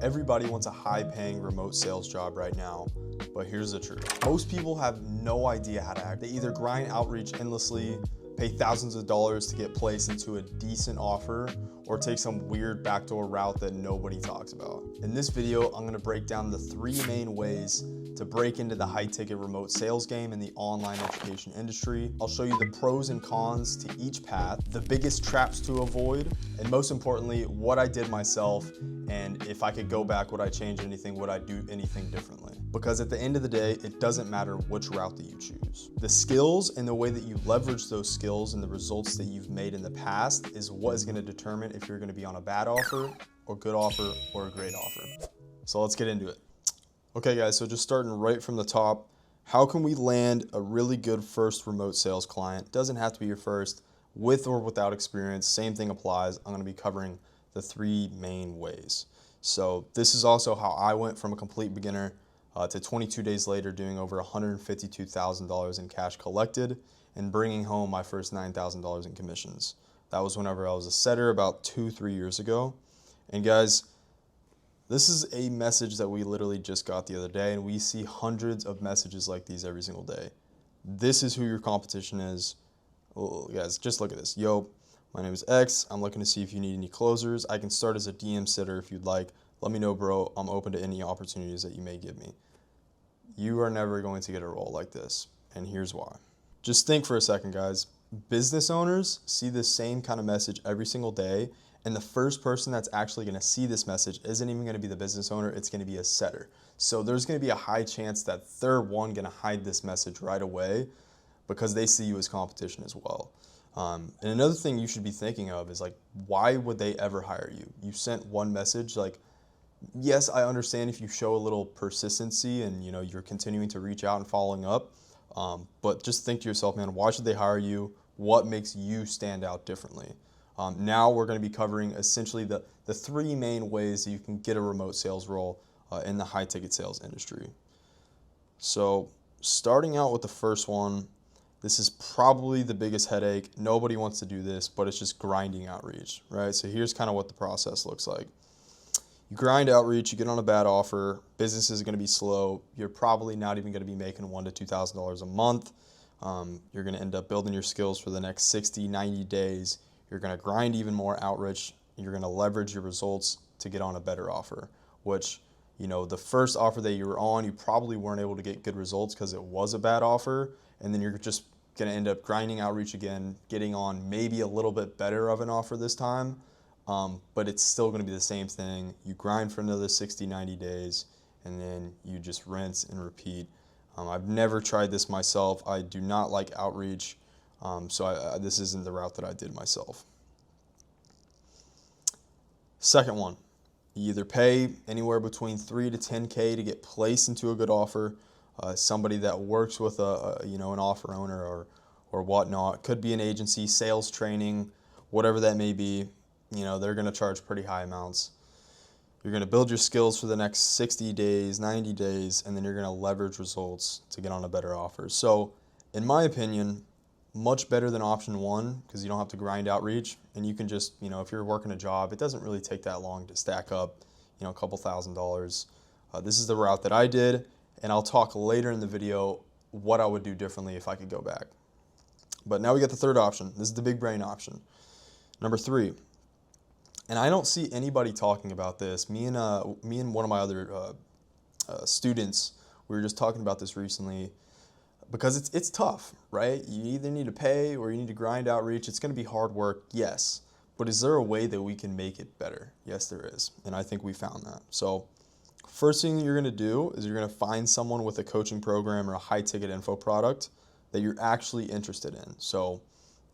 Everybody wants a high-paying remote sales job right now, but here's the truth. Most people have no idea how to act. They either grind outreach endlessly, pay thousands of dollars to get placed into a decent offer, or take some weird backdoor route that nobody talks about. In this video, I'm gonna break down the 3 main ways to break into the high-ticket remote sales game in the online education industry. I'll show you the pros and cons to each path, the biggest traps to avoid, and most importantly, what I did myself, and if I could go back, would I change anything? Would I do anything differently? Because at the end of the day, it doesn't matter which route that you choose. The skills and the way that you leverage those skills and the results that you've made in the past is what is gonna determine if you're gonna be on a bad offer, or good offer, or a great offer. So let's get into it. Okay guys, so just starting right from the top, how can we land a really good first remote sales client? Doesn't have to be your first, with or without experience, same thing applies. I'm gonna be covering the 3 main ways. So this is also how I went from a complete beginner to 22 days later doing over $152,000 in cash collected and bringing home my first $9,000 in commissions. That was whenever I was a setter about 2-3 years ago. And guys, this is a message that we literally just got the other day, and we see hundreds of messages like these every single day. This is who your competition is. Well, guys, just look at this. Yo, my name is X. I'm looking to see if you need any closers. I can start as a DM sitter if you'd like. Let me know, bro. I'm open to any opportunities that you may give me. You are never going to get a role like this, and here's why. Just think for a second, guys. Business owners see the same kind of message every single day, and the first person that's actually going to see this message isn't even going to be the business owner, it's going to be a setter. So there's going to be a high chance that they're going to hide this message right away because they see you as competition as well. And another thing you should be thinking of is, like, why would they ever hire you? You sent one message. Like, yes, I understand if you show a little persistency and you're continuing to reach out and following up, but just think to yourself, man, why should they hire you? What makes you stand out differently? Now we're going to be covering essentially the 3 main ways that you can get a remote sales role in the high ticket sales industry. So starting out with the first one, this is probably the biggest headache. Nobody wants to do this, but it's just grinding outreach, right? So here's kind of what the process looks like. You grind outreach, you get on a bad offer, business is going to be slow. You're probably not even going to be making $1,000 to $2,000 a month. You're going to end up building your skills for the next 60, 90 days. You're going to grind even more outreach. You're going to leverage your results to get on a better offer, which, the first offer that you were on, you probably weren't able to get good results because it was a bad offer. And then you're just going to end up grinding outreach again, getting on maybe a little bit better of an offer this time. But it's still going to be the same thing. You grind for another 60, 90 days, and then you just rinse and repeat. I've never tried this myself. I do not like outreach. So this isn't the route that I did myself. Second one, you either pay anywhere between $3 to $10K to get placed into a good offer. Somebody that works with an offer owner or whatnot. Could be an agency, sales training, whatever that may be. They're going to charge pretty high amounts. You're going to build your skills for the next 60 days, 90 days, and then you're going to leverage results to get on a better offer. So in my opinion, much better than option 1 because you don't have to grind outreach, and you can just, if you're working a job, it doesn't really take that long to stack up, a couple $1,000s. This is the route that I did, and I'll talk later in the video what I would do differently if I could go back. But now we got the third option. This is the big brain option. Number 3. And I don't see anybody talking about this. Me and one of my other students, we were just talking about this recently because it's tough, right? You either need to pay or you need to grind outreach. It's going to be hard work, yes. But is there a way that we can make it better? Yes, there is. And I think we found that. So first thing you're going to do is you're going to find someone with a coaching program or a high ticket info product that you're actually interested in. So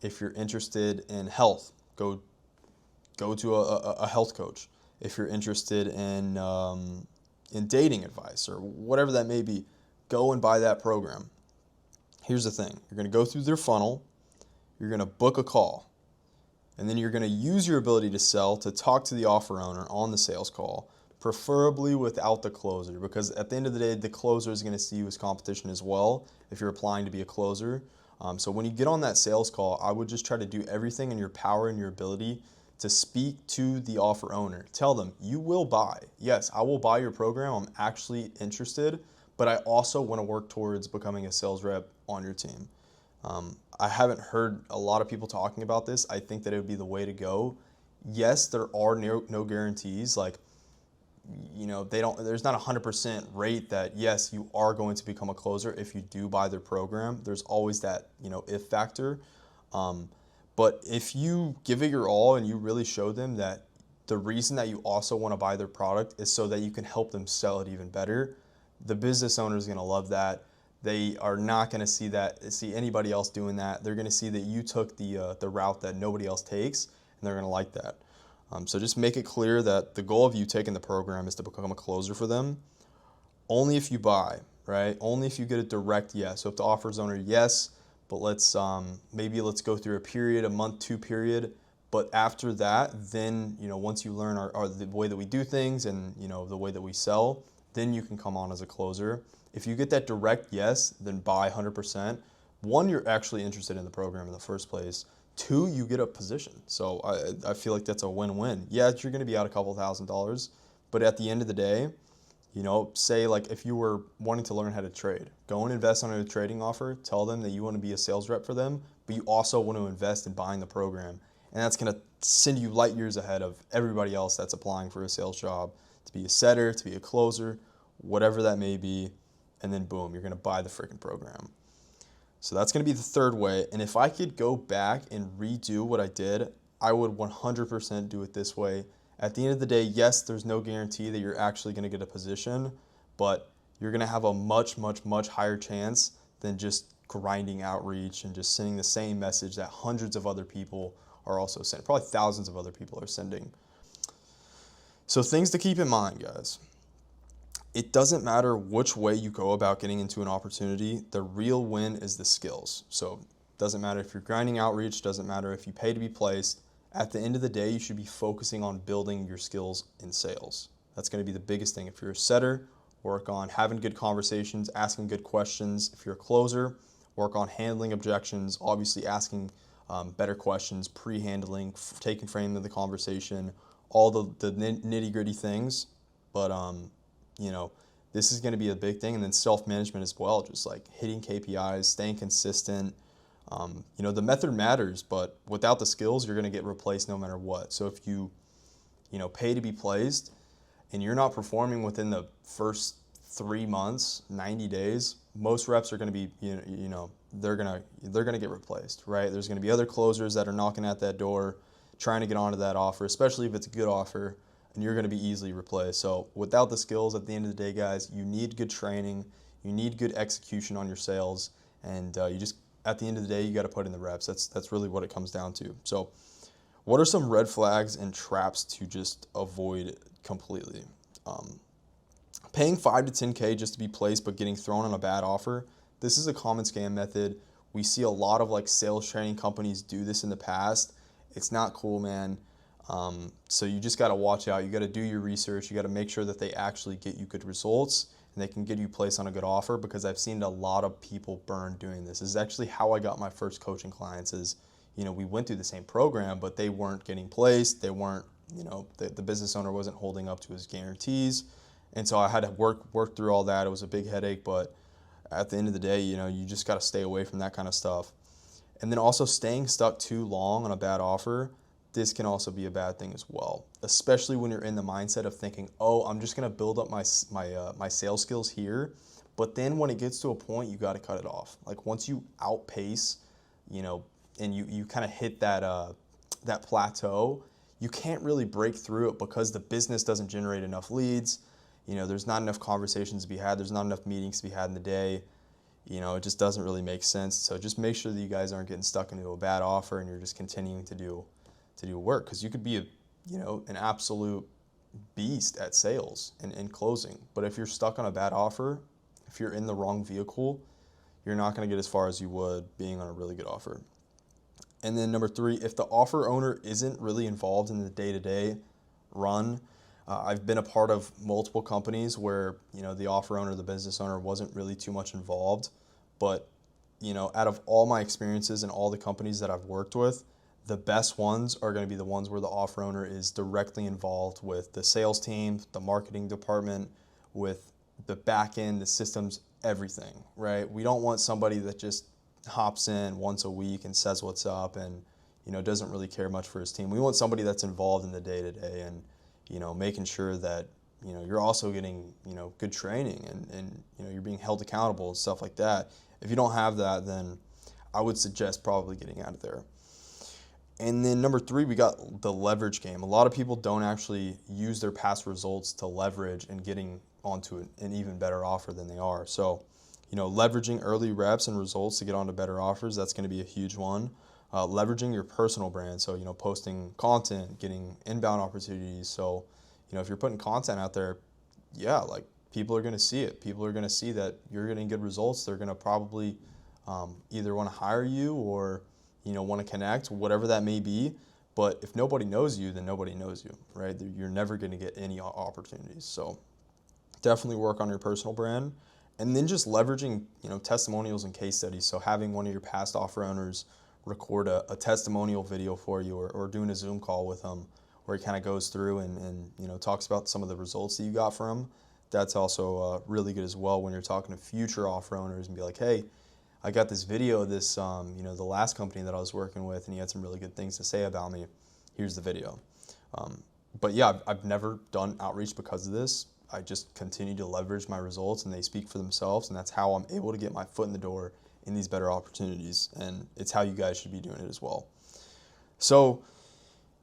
if you're interested in health, go to a health coach. If you're interested in dating advice or whatever that may be, go and buy that program. Here's the thing. You're going to go through their funnel. You're going to book a call. And then you're going to use your ability to sell to talk to the offer owner on the sales call, preferably without the closer, because at the end of the day, the closer is going to see you as competition as well if you're applying to be a closer. So when you get on that sales call, I would just try to do everything in your power and your ability to speak to the offer owner. Tell them, you will buy. Yes, I will buy your program. I'm actually interested, but I also want to work towards becoming a sales rep on your team. I haven't heard a lot of people talking about this. I think that it would be the way to go. Yes, there are no guarantees. Like, there's not a 100% rate that yes, you are going to become a closer if you do buy their program. There's always that, if factor. But if you give it your all and you really show them that the reason that you also want to buy their product is so that you can help them sell it even better, the business owner is going to love that. They are not going to see anybody else doing that. They're going to see that you took the route that nobody else takes, and they're going to like that. So just make it clear that the goal of you taking the program is to become a closer for them. Only if you buy, right? Only if you get a direct yes. So if the offer owner, yes, but let's go through a period, a month, 2 period. But after that, then, once you learn the way that we do things and, the way that we sell, then you can come on as a closer. If you get that direct yes, then buy 100%. One, you're actually interested in the program in the first place. 2, you get a position. So I feel like that's a win-win. Yeah, you're going to be out a couple $1,000s, but at the end of the day, say like if you were wanting to learn how to trade, go and invest on a trading offer. Tell them that you want to be a sales rep for them, but you also want to invest in buying the program. And that's going to send you light years ahead of everybody else that's applying for a sales job, to be a setter, to be a closer, whatever that may be. And then boom, you're going to buy the freaking program. So that's going to be the third way. And if I could go back and redo what I did, I would 100% do it this way. At the end of the day, yes, there's no guarantee that you're actually going to get a position, but you're going to have a much, much, much higher chance than just grinding outreach and just sending the same message that hundreds of other people are also sending. Probably thousands of other people are sending. So things to keep in mind, guys. It doesn't matter which way you go about getting into an opportunity. The real win is the skills. So it doesn't matter if you're grinding outreach, doesn't matter if you pay to be placed. At the end of the day, you should be focusing on building your skills in sales. That's going to be the biggest thing. If you're a setter, work on having good conversations, asking good questions. If you're a closer, work on handling objections, obviously asking better questions, pre-handling, taking frame of the conversation, all the nitty-gritty things. But this is going to be a big thing. And then self-management as well, just like hitting KPIs, staying consistent. The method matters, but without the skills, you're going to get replaced no matter what. So if you, pay to be placed and you're not performing within the first 3 months, 90 days, most reps are going to be, they're going to get replaced, right? There's going to be other closers that are knocking at that door, trying to get onto that offer, especially if it's a good offer, and you're going to be easily replaced. So without the skills, at the end of the day, guys, you need good training, you need good execution on your sales, and at the end of the day, you got to put in the reps. That's really what it comes down to. So what are some red flags and traps to just avoid completely? Paying $5 to $10K just to be placed but getting thrown on a bad offer. This is a common scam method. We see a lot of sales training companies do this in the past. It's not cool, man. So you just got to watch out. You got to do your research. You got to make sure that they actually get you good results and they can get you placed on a good offer, because I've seen a lot of people burn doing this. This is actually how I got my first coaching clients is, we went through the same program, but they weren't getting placed. They weren't, the business owner wasn't holding up to his guarantees. And so I had to work through all that. It was a big headache, but at the end of the day, you just got to stay away from that kind of stuff. And then also staying stuck too long on a bad offer. This can also be a bad thing as well, especially when you're in the mindset of thinking, oh, I'm just going to build up my sales skills here. But then when it gets to a point, you got to cut it off. Like once you outpace, and you kind of hit that plateau, you can't really break through it because the business doesn't generate enough leads. There's not enough conversations to be had. There's not enough meetings to be had in the day. It just doesn't really make sense. So just make sure that you guys aren't getting stuck into a bad offer and you're just continuing to do work, because you could be an absolute beast at sales and closing. But if you're stuck on a bad offer, if you're in the wrong vehicle, you're not going to get as far as you would being on a really good offer. And then number 3, if the offer owner isn't really involved in the day-to-day run, I've been a part of multiple companies where, the offer owner, the business owner wasn't really too much involved. But, out of all my experiences and all the companies that I've worked with, the best ones are going to be the ones where the offer owner is directly involved with the sales team, the marketing department, with the back end, the systems, everything, right? We don't want somebody that just hops in once a week and says what's up and, you know, doesn't really care much for his team. We want somebody that's involved in the day-to-day and, you know, making sure that, you know, you're also getting, you know, good training and you know, you're being held accountable and stuff like that. If you don't have that, then I would suggest probably getting out of there. And then number 3, we got the leverage game. A lot of people don't actually use their past results to leverage and getting onto an even better offer than they are. So, you know, leveraging early reps and results to get onto better offers, that's going to be a huge one. Leveraging your personal brand. So, you know, posting content, getting inbound opportunities. So, you know, if you're putting content out there, yeah, like people are going to see it. People are going to see that you're getting good results. They're going to probably either want to hire you or, you know, want to connect, whatever that may be. But if nobody knows you, then nobody knows you, right? You're never going to get any opportunities. So definitely work on your personal brand. And then just leveraging, you know, testimonials and case studies. So having one of your past offer owners record a testimonial video for you or doing a Zoom call with them where he kind of goes through and, you know, talks about some of the results that you got from him. That's also really good as well when you're talking to future offer owners and be like, hey, I got this video of this, you know, the last company that I was working with, and he had some really good things to say about me. Here's the video. But yeah, I've never done outreach because of this. I just continue to leverage my results, and they speak for themselves, and that's how I'm able to get my foot in the door in these better opportunities, and it's how you guys should be doing it as well. So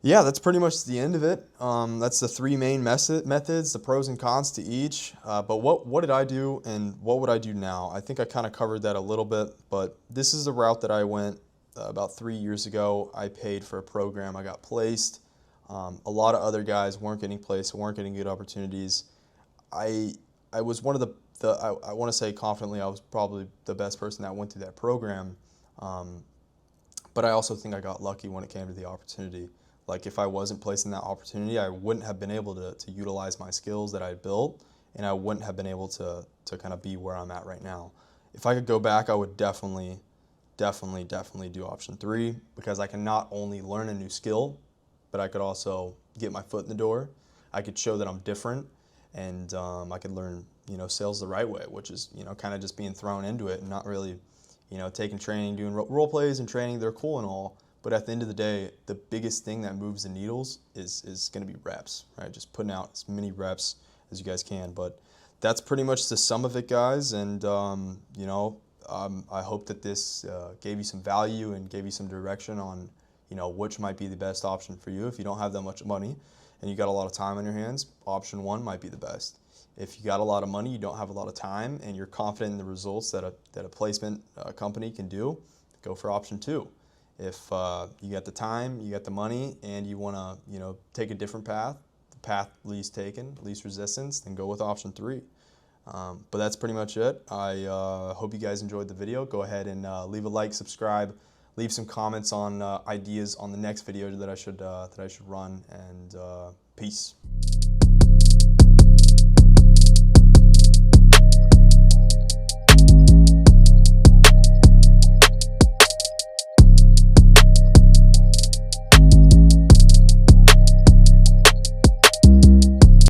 yeah, that's pretty much the end of it. That's the 3 main methods, the pros and cons to each. But what did I do and what would I do now? I think I kind of covered that a little bit, but this is the route that I went about 3 years ago. I paid for a program. I got placed. A lot of other guys weren't getting placed, weren't getting good opportunities. I was one of I want to say confidently I was probably the best person that went through that program. But I also think I got lucky when it came to the opportunity. Like if I wasn't placed in that opportunity, I wouldn't have been able to utilize my skills that I built, and I wouldn't have been able to kind of be where I'm at right now. If I could go back, I would definitely do option 3 because I can not only learn a new skill, but I could also get my foot in the door. I could show that I'm different, and I could learn, you know, sales the right way, which is, you know, kind of just being thrown into it and not really, you know, taking training, doing role plays and training. They're cool and all, but at the end of the day, the biggest thing that moves the needles is going to be reps, right? Just putting out as many reps as you guys can. But that's pretty much the sum of it, guys. And you know, I hope that this gave you some value and gave you some direction on, you know, which might be the best option for you. If you don't have that much money and you got a lot of time on your hands, option 1 might be the best. If you got a lot of money, you don't have a lot of time, and you're confident in the results that a placement company can do, go for option 2. If you got the time, you got the money, and you want to, you know, take a different path, the path least taken, least resistance, then go with option 3. But that's pretty much it. I hope you guys enjoyed the video. Go ahead and leave a like, subscribe, leave some comments on ideas on the next video that I should run, and peace.